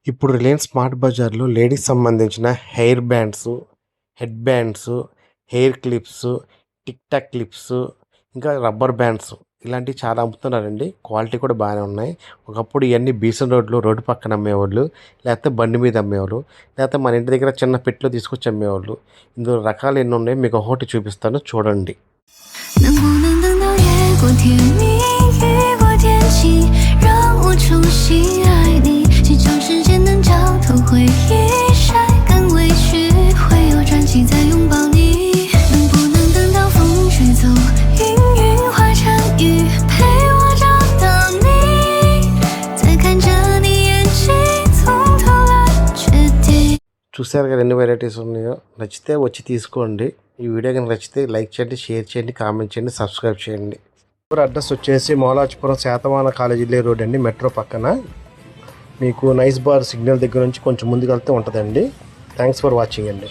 ఇప్పుడు Reliance smart బజార్లో ladies సంబంధించిన hair bands, head bands, hair clips, tick talk clips, ఇంకా రబ్బర్ బ్యాండ్స్ ఇలాంటివి చాలా అమ్ముతున్నారండి. క్వాలిటీ కూడా బాగానే ఉన్నాయి. ఒకప్పుడు ఇవన్నీ బీసన్ రోడ్డు పక్కన అమ్మేవాళ్ళు, లేకపోతే బండి మీద అమ్మేవాళ్ళు, లేకపోతే మన ఇంటి దగ్గర చిన్న పెట్టులో తీసుకొచ్చి అమ్మేవాళ్ళు. ఇందులో రకాలు ఎన్ని ఉన్నాయి మీకు ఒకటి చూపిస్తాను, చూడండి. చూసారు కదా ఎన్ని వెరైటీస్ ఉన్నాయో. నచ్చితే వచ్చి తీసుకోండి. ఈ వీడియో కనుక నచ్చితే లైక్ చేయండి, షేర్ చేయండి, కామెంట్ చేయండి, సబ్స్క్రైబ్ చేయండి. అడ్రస్ వచ్చేసి మౌలాజ్పురం శాతవాహన కాలేజీ రోడ్ అండి, మెట్రో పక్కన. మీకు నైస్ బార్ సిగ్నల్ దగ్గర నుంచి కొంచెం ముందుకు వెళ్తే ఉంటుందండి. థ్యాంక్స్ ఫర్ వాచింగ్ అండి.